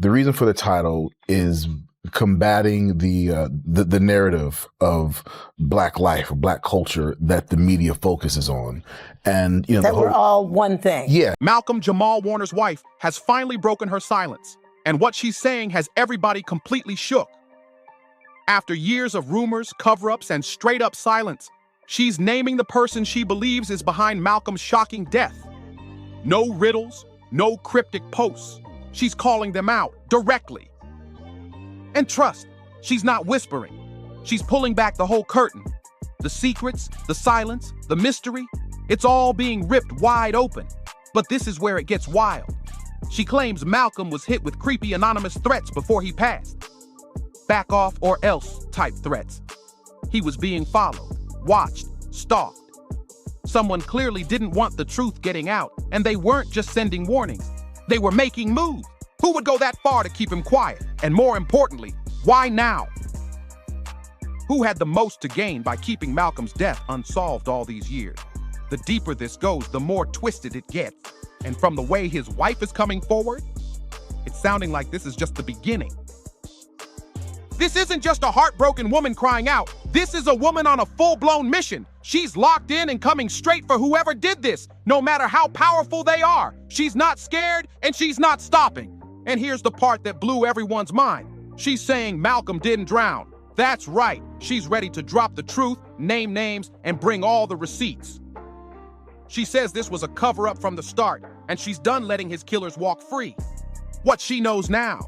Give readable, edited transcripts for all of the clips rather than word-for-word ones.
The reason for the title is combating the narrative of Black life, Black culture that the media focuses on. And, you know, that we're all one thing. Yeah. Malcolm Jamal Warner's wife has finally broken her silence, and what she's saying has everybody completely shook. After years of rumors, cover-ups, and straight-up silence, she's naming the person she believes is behind Malcolm's shocking death. No riddles, no cryptic posts. She's calling them out directly. And trust, she's not whispering. She's pulling back the whole curtain. The secrets, the silence, the mystery, it's all being ripped wide open. But this is where it gets wild. She claims Malcolm was hit with creepy anonymous threats before he passed. Back off or else type threats. He was being followed, watched, stalked. Someone clearly didn't want the truth getting out, and they weren't just sending warnings. They were making moves. Who would go that far to keep him quiet? And more importantly, why now? Who had the most to gain by keeping Malcolm's death unsolved all these years? The deeper this goes, the more twisted it gets. And from the way his wife is coming forward, it's sounding like this is just the beginning. This isn't just a heartbroken woman crying out. This is a woman on a full-blown mission. She's locked in and coming straight for whoever did this, no matter how powerful they are. She's not scared and she's not stopping. And here's the part that blew everyone's mind. She's saying Malcolm didn't drown. That's right. She's ready to drop the truth, name names, and bring all the receipts. She says this was a cover-up from the start, and she's done letting his killers walk free. What she knows now,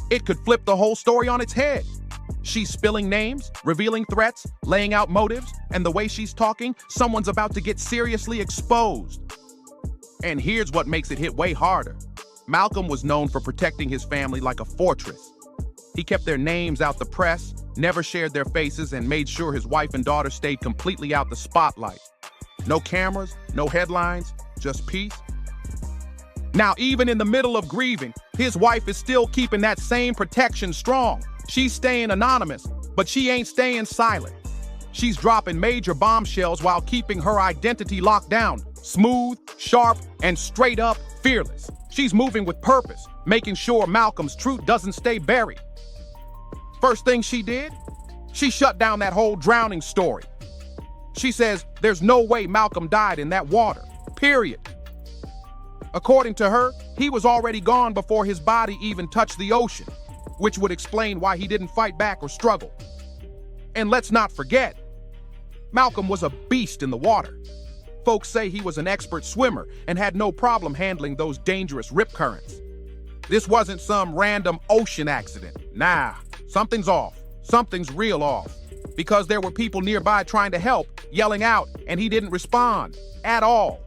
it could flip the whole story on its head. She's spilling names, revealing threats, laying out motives, and the way she's talking, someone's about to get seriously exposed. And here's what makes it hit way harder. Malcolm was known for protecting his family like a fortress. He kept their names out the press, never shared their faces, and made sure his wife and daughter stayed completely out the spotlight. No cameras, no headlines, just peace. Now, even in the middle of grieving, his wife is still keeping that same protection strong. She's staying anonymous, but she ain't staying silent. She's dropping major bombshells while keeping her identity locked down, smooth, sharp, and straight up fearless. She's moving with purpose, making sure Malcolm's truth doesn't stay buried. First thing she did, she shut down that whole drowning story. She says there's no way Malcolm died in that water, period. According to her, he was already gone before his body even touched the ocean, which would explain why he didn't fight back or struggle. And let's not forget, Malcolm was a beast in the water. Folks say he was an expert swimmer and had no problem handling those dangerous rip currents. This wasn't some random ocean accident. Nah, something's off. Something's real off. Because there were people nearby trying to help, yelling out, and he didn't respond at all.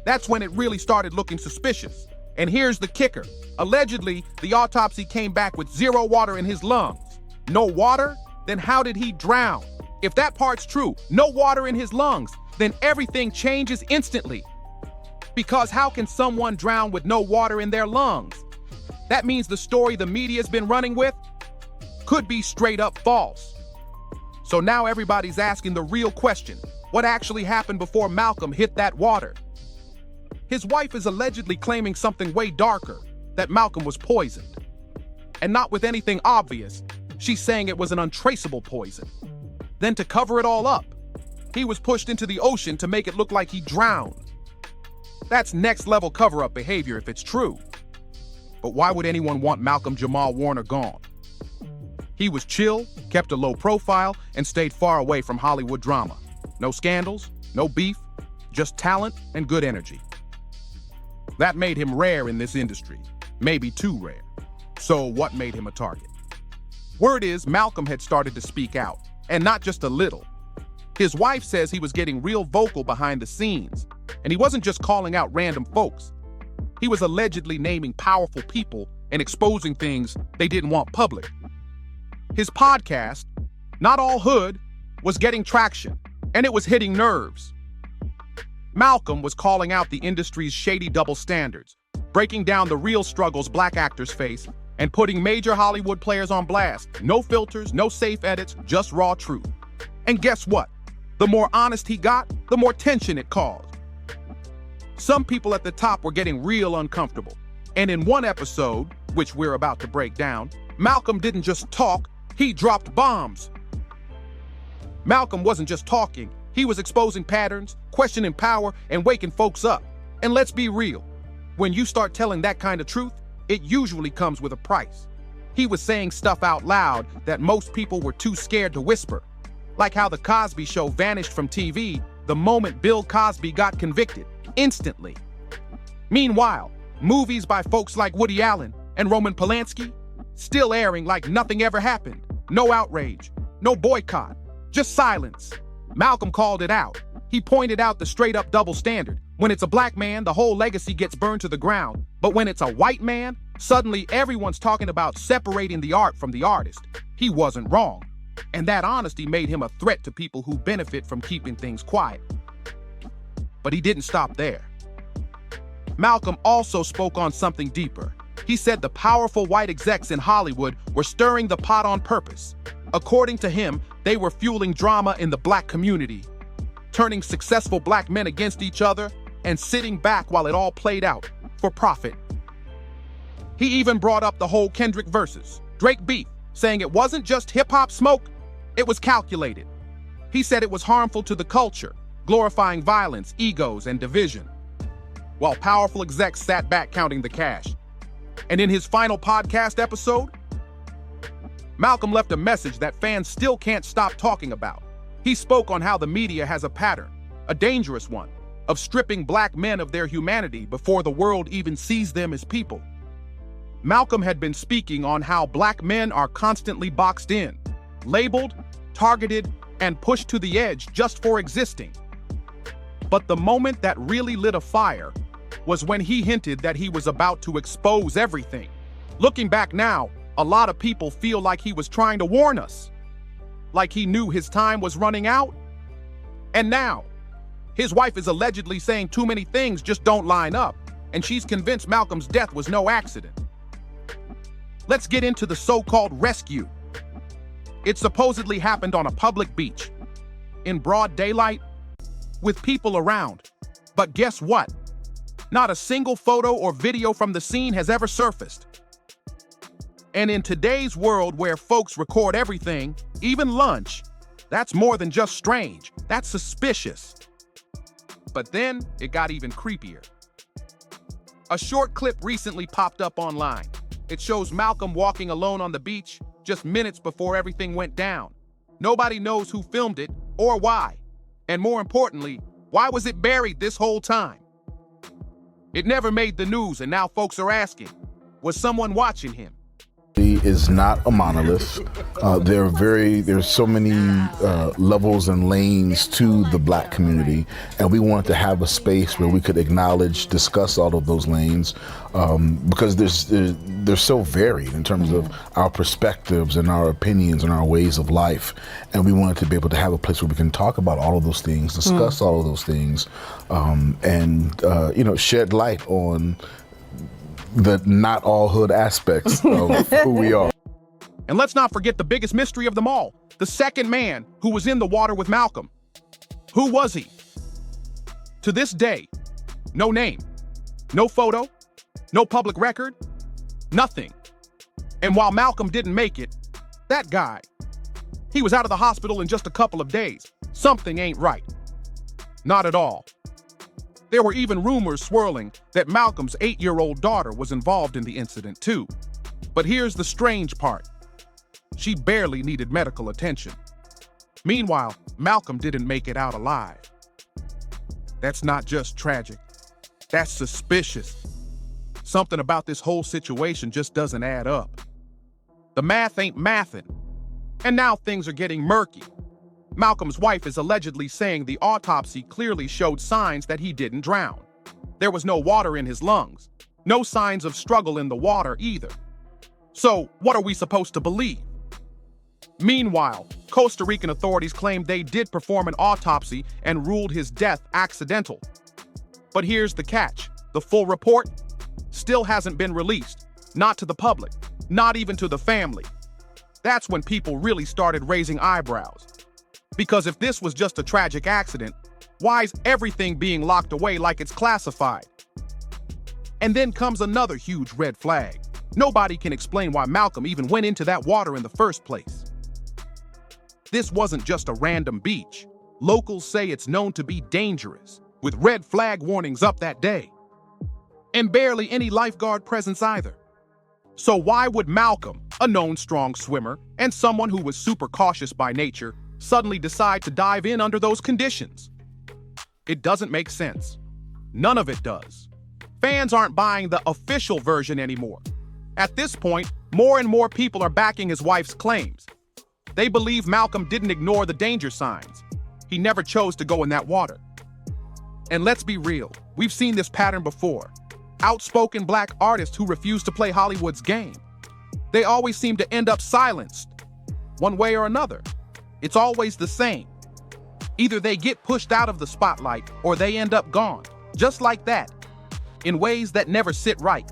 That's when it really started looking suspicious. And here's the kicker. Allegedly, the autopsy came back with 0 water in his lungs. No water? Then how did he drown? If that part's true, no water in his lungs, then everything changes instantly. Because how can someone drown with no water in their lungs? That means the story the media's been running with could be straight up false. So now everybody's asking the real question. What actually happened before Malcolm hit that water? His wife is allegedly claiming something way darker, that Malcolm was poisoned. And not with anything obvious. She's saying it was an untraceable poison. Then to cover it all up, he was pushed into the ocean to make it look like he drowned. That's next level cover-up behavior if it's true. But why would anyone want Malcolm Jamal Warner gone? He was chill, kept a low profile, and stayed far away from Hollywood drama. No scandals, no beef, just talent and good energy. That made him rare in this industry, maybe too rare. So what made him a target? Word is Malcolm had started to speak out, and not just a little. His wife says he was getting real vocal behind the scenes, and he wasn't just calling out random folks. He was allegedly naming powerful people and exposing things they didn't want public. His podcast, Not All Hood, was getting traction, and it was hitting nerves. Malcolm was calling out the industry's shady double standards, breaking down the real struggles Black actors face, and putting major Hollywood players on blast. No filters, no safe edits, just raw truth. And guess what? The more honest he got, the more tension it caused. Some people at the top were getting real uncomfortable. And in one episode, which we're about to break down, Malcolm didn't just talk, he dropped bombs. Malcolm wasn't just talking, he was exposing patterns, questioning power, and waking folks up. And let's be real, when you start telling that kind of truth, it usually comes with a price. He was saying stuff out loud that most people were too scared to whisper. Like how the Cosby Show vanished from TV the moment Bill Cosby got convicted, instantly. Meanwhile, movies by folks like Woody Allen and Roman Polanski still airing like nothing ever happened. No outrage, no boycott, just silence. Malcolm called it out. He pointed out the straight-up double standard. When it's a black man, the whole legacy gets burned to the ground. But when it's a white man, suddenly everyone's talking about separating the art from the artist. He wasn't wrong. And that honesty made him a threat to people who benefit from keeping things quiet. But he didn't stop there. Malcolm also spoke on something deeper. He said the powerful white execs in Hollywood were stirring the pot on purpose. According to him, they were fueling drama in the black community, turning successful black men against each other and sitting back while it all played out for profit. He even brought up the whole Kendrick versus Drake beef, saying it wasn't just hip-hop smoke, it was calculated. He said it was harmful to the culture, glorifying violence, egos, and division, while powerful execs sat back counting the cash. And in his final podcast episode, Malcolm left a message that fans still can't stop talking about. He spoke on how the media has a pattern, a dangerous one, of stripping black men of their humanity before the world even sees them as people. Malcolm had been speaking on how black men are constantly boxed in, labeled, targeted, and pushed to the edge just for existing. But the moment that really lit a fire was when he hinted that he was about to expose everything. Looking back now, a lot of people feel like he was trying to warn us, like he knew his time was running out. And now, his wife is allegedly saying too many things just don't line up, and she's convinced Malcolm's death was no accident. Let's get into the so-called rescue. It supposedly happened on a public beach, in broad daylight, with people around. But guess what? Not a single photo or video from the scene has ever surfaced. And in today's world where folks record everything, even lunch, that's more than just strange, that's suspicious. But then it got even creepier. A short clip recently popped up online. It shows Malcolm walking alone on the beach just minutes before everything went down. Nobody knows who filmed it or why. And more importantly, why was it buried this whole time? It never made the news, and now folks are asking, was someone watching him? He is not a monolith. There's so many levels and lanes to the black community, and we wanted to have a space where we could acknowledge, discuss all of those lanes, because they're so varied in terms of our perspectives and our opinions and our ways of life, and we wanted to be able to have a place where we can talk about all of those things, discuss all of those things, and shed light on the not all hood aspects of who we are. And let's not forget the biggest mystery of them all, the second man who was in the water with Malcolm. Who was he? To this day, no name, no photo, no public record, nothing. And while Malcolm didn't make it, that guy, he was out of the hospital in just a couple of days. Something ain't right. Not at all. There were even rumors swirling that Malcolm's 8-year-old daughter was involved in the incident too. But here's the strange part. She barely needed medical attention. Meanwhile, Malcolm didn't make it out alive. That's not just tragic. That's suspicious. Something about this whole situation just doesn't add up. The math ain't mathin'. And now things are getting murky. Malcolm's wife is allegedly saying the autopsy clearly showed signs that he didn't drown. There was no water in his lungs, no signs of struggle in the water either. So, what are we supposed to believe? Meanwhile, Costa Rican authorities claimed they did perform an autopsy and ruled his death accidental. But here's the catch. The full report still hasn't been released, not to the public, not even to the family. That's when people really started raising eyebrows. Because if this was just a tragic accident, why is everything being locked away like it's classified? And then comes another huge red flag. Nobody can explain why Malcolm even went into that water in the first place. This wasn't just a random beach. Locals say it's known to be dangerous, with red flag warnings up that day. And barely any lifeguard presence either. So why would Malcolm, a known strong swimmer and someone who was super cautious by nature, suddenly decide to dive in under those conditions? It doesn't make sense. None of it does. Fans aren't buying the official version anymore. At this point, more and more people are backing his wife's claims. They believe Malcolm didn't ignore the danger signs. He never chose to go in that water. And let's be real, we've seen this pattern before. Outspoken black artists who refuse to play Hollywood's game. They always seem to end up silenced, one way or another. It's always the same. Either they get pushed out of the spotlight or they end up gone, just like that, in ways that never sit right.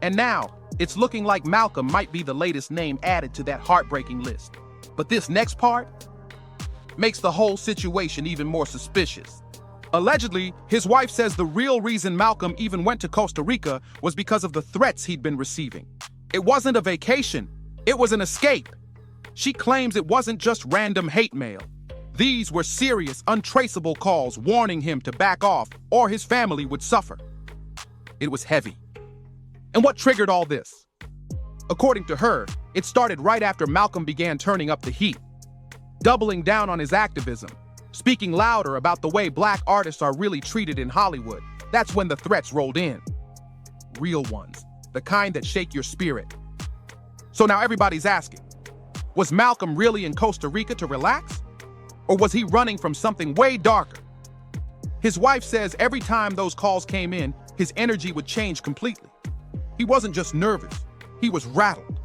And now, it's looking like Malcolm might be the latest name added to that heartbreaking list. But this next part makes the whole situation even more suspicious. Allegedly, his wife says the real reason Malcolm even went to Costa Rica was because of the threats he'd been receiving. It wasn't a vacation, it was an escape. She claims it wasn't just random hate mail. These were serious, untraceable calls warning him to back off or his family would suffer. It was heavy. And what triggered all this? According to her, it started right after Malcolm began turning up the heat, doubling down on his activism, speaking louder about the way black artists are really treated in Hollywood. That's when the threats rolled in. Real ones, the kind that shake your spirit. So now everybody's asking, was Malcolm really in Costa Rica to relax? Or was he running from something way darker? His wife says every time those calls came in, his energy would change completely. He wasn't just nervous, he was rattled.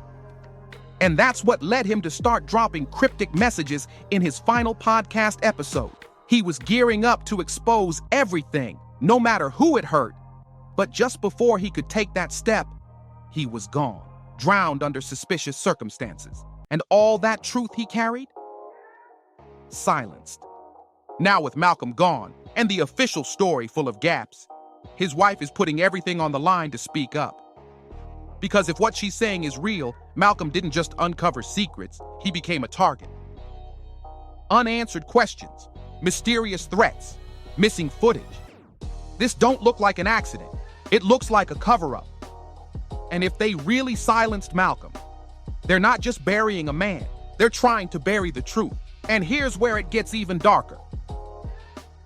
And that's what led him to start dropping cryptic messages in his final podcast episode. He was gearing up to expose everything, no matter who it hurt. But just before he could take that step, he was gone, drowned under suspicious circumstances. And all that truth he carried? Silenced. Now with Malcolm gone, and the official story full of gaps, his wife is putting everything on the line to speak up. Because if what she's saying is real, Malcolm didn't just uncover secrets, he became a target. Unanswered questions, mysterious threats, missing footage. This don't look like an accident. It looks like a cover-up. And if they really silenced Malcolm, they're not just burying a man, they're trying to bury the truth. And here's where it gets even darker.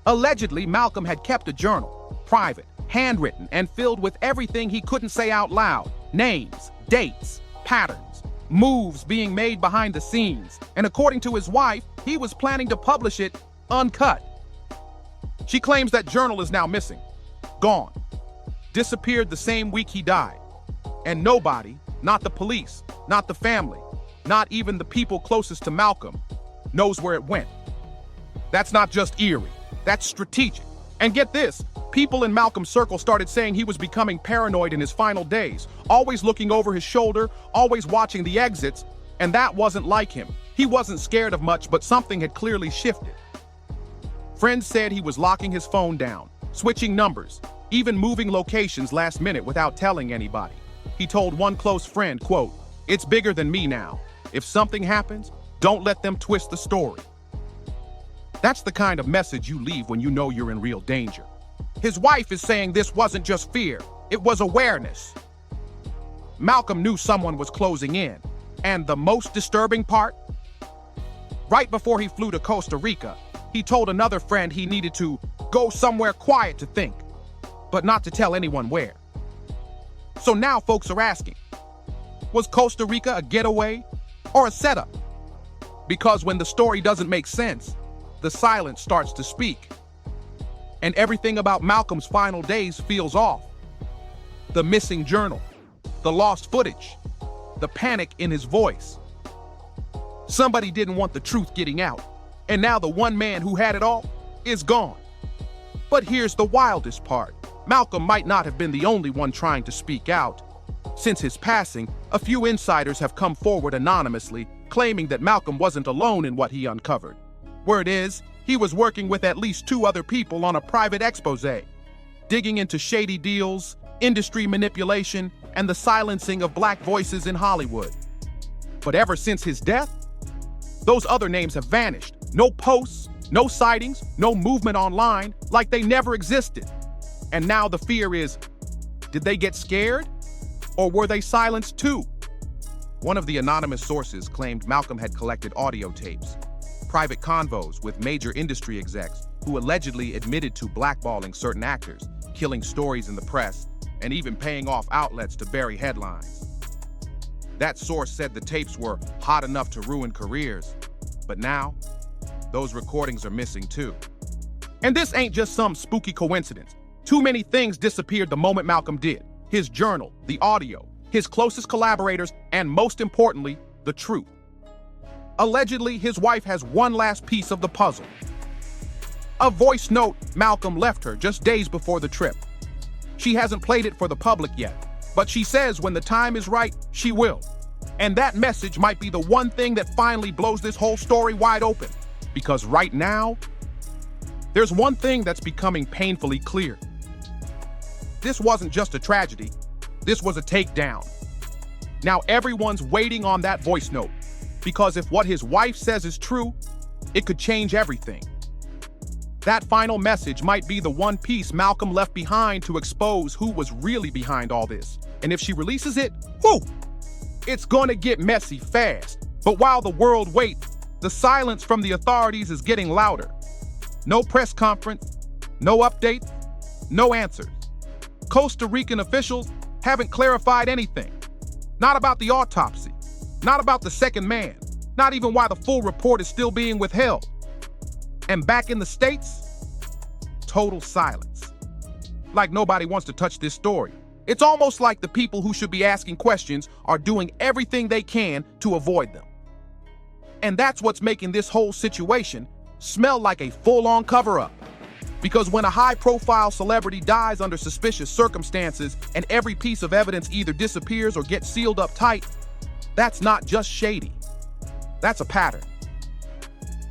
Allegedly, Malcolm had kept a journal, private, handwritten, and filled with everything he couldn't say out loud. Names, dates, patterns, moves being made behind the scenes. And according to his wife, he was planning to publish it uncut. She claims that journal is now missing, gone, disappeared the same week he died. And nobody, not the police, not the family, not even the people closest to Malcolm, knows where it went. That's not just eerie, that's strategic. And get this, people in Malcolm's circle started saying he was becoming paranoid in his final days, always looking over his shoulder, always watching the exits, and that wasn't like him. He wasn't scared of much, but something had clearly shifted. Friends said he was locking his phone down, switching numbers, even moving locations last minute without telling anybody. He told one close friend, quote, "It's bigger than me now. If something happens, don't let them twist the story." That's the kind of message you leave when you know you're in real danger. His wife is saying this wasn't just fear, it was awareness. Malcolm knew someone was closing in. And the most disturbing part? Right before he flew to Costa Rica, he told another friend he needed to go somewhere quiet to think, but not to tell anyone where. So now folks are asking, was Costa Rica a getaway or a setup? Because when the story doesn't make sense, the silence starts to speak. And everything about Malcolm's final days feels off. The missing journal, the lost footage, the panic in his voice. Somebody didn't want the truth getting out, and now the one man who had it all is gone. But here's the wildest part. Malcolm might not have been the only one trying to speak out. Since his passing, a few insiders have come forward anonymously, claiming that Malcolm wasn't alone in what he uncovered. Word is, he was working with at least 2 other people on a private expose, digging into shady deals, industry manipulation, and the silencing of black voices in Hollywood. But ever since his death, those other names have vanished. No posts, no sightings, no movement online, like they never existed. And now the fear is, did they get scared? Or were they silenced too? One of the anonymous sources claimed Malcolm had collected audio tapes, private convos with major industry execs who allegedly admitted to blackballing certain actors, killing stories in the press, and even paying off outlets to bury headlines. That source said the tapes were hot enough to ruin careers, but now, those recordings are missing too. And this ain't just some spooky coincidence. Too many things disappeared the moment Malcolm did. His journal, the audio, his closest collaborators, and most importantly, the truth. Allegedly, his wife has one last piece of the puzzle. A voice note Malcolm left her just days before the trip. She hasn't played it for the public yet, but she says when the time is right, she will. And that message might be the one thing that finally blows this whole story wide open. Because right now, there's one thing that's becoming painfully clear. This wasn't just a tragedy, this was a takedown. Now everyone's waiting on that voice note, because if what his wife says is true, it could change everything. That final message might be the one piece Malcolm left behind to expose who was really behind all this. And if she releases it, whew, it's gonna get messy fast. But while the world waits, the silence from the authorities is getting louder. No press conference, no updates, no answers. Costa Rican officials haven't clarified anything. Not about the autopsy, not about the second man, not even why the full report is still being withheld. And back in the States, total silence. Like nobody wants to touch this story. It's almost like the people who should be asking questions are doing everything they can to avoid them. And that's what's making this whole situation smell like a full-on cover-up. Because when a high-profile celebrity dies under suspicious circumstances and every piece of evidence either disappears or gets sealed up tight, that's not just shady. That's a pattern.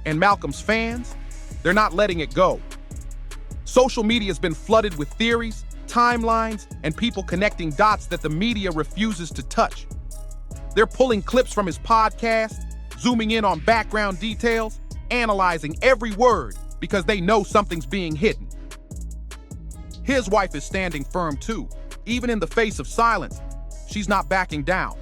And Malcolm's fans, they're not letting it go. Social media has been flooded with theories, timelines, and people connecting dots that the media refuses to touch. They're pulling clips from his podcast, zooming in on background details, analyzing every word because they know something's being hidden. His wife is standing firm too. Even in the face of silence, she's not backing down.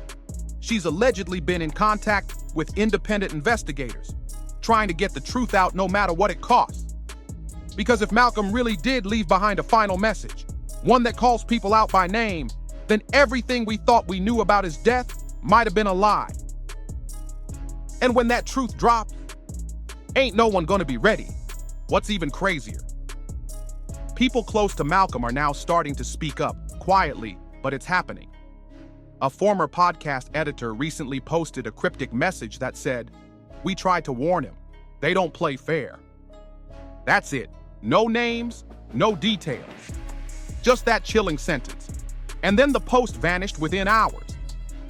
She's allegedly been in contact with independent investigators, trying to get the truth out no matter what it costs. Because if Malcolm really did leave behind a final message, one that calls people out by name, then everything we thought we knew about his death might have been a lie. And when that truth drops, ain't no one gonna be ready. What's even crazier? People close to Malcolm are now starting to speak up, quietly, but it's happening. A former podcast editor recently posted a cryptic message that said, "We tried to warn him. They don't play fair." That's it. No names, no details. Just that chilling sentence. And then the post vanished within hours.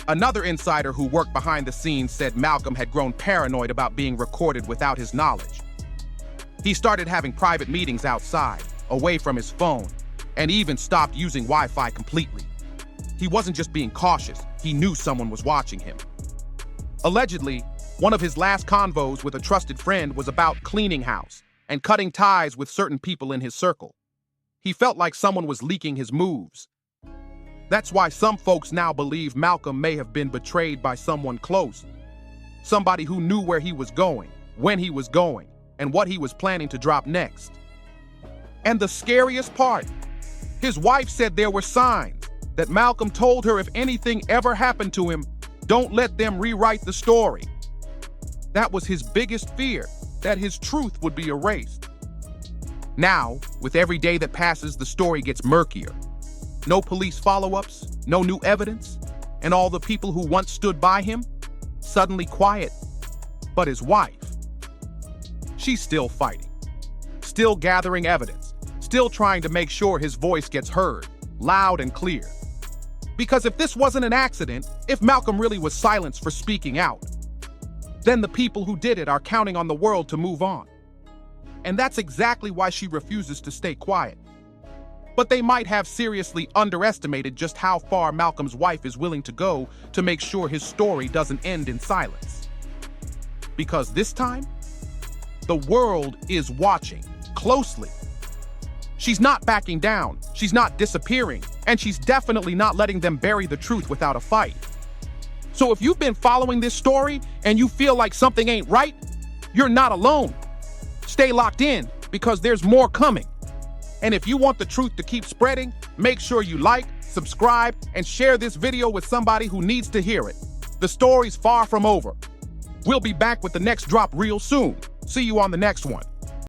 Another insider who worked behind the scenes said Malcolm had grown paranoid about being recorded without his knowledge. He started having private meetings outside, away from his phone, and even stopped using Wi-Fi completely. He wasn't just being cautious, he knew someone was watching him. Allegedly, one of his last convos with a trusted friend was about cleaning house and cutting ties with certain people in his circle. He felt like someone was leaking his moves. That's why some folks now believe Malcolm may have been betrayed by someone close. Somebody who knew where he was going, when he was going, and what he was planning to drop next. And the scariest part, his wife said there were signs that Malcolm told her if anything ever happened to him, don't let them rewrite the story. That was his biggest fear, that his truth would be erased. Now, with every day that passes, the story gets murkier. No police follow-ups, no new evidence, and all the people who once stood by him, suddenly quiet. But his wife, she's still fighting, still gathering evidence, still trying to make sure his voice gets heard, loud and clear. Because if this wasn't an accident, if Malcolm really was silenced for speaking out, then the people who did it are counting on the world to move on. And that's exactly why she refuses to stay quiet. but they might have seriously underestimated just how far Malcolm's wife is willing to go to make sure his story doesn't end in silence. Because this time, the world is watching closely. She's not backing down, she's not disappearing, and she's definitely not letting them bury the truth without a fight. So if you've been following this story and you feel like something ain't right, you're not alone. Stay locked in, because there's more coming. And if you want the truth to keep spreading, make sure you like, subscribe, and share this video with somebody who needs to hear it. The story's far from over. We'll be back with the next drop real soon. See you on the next one.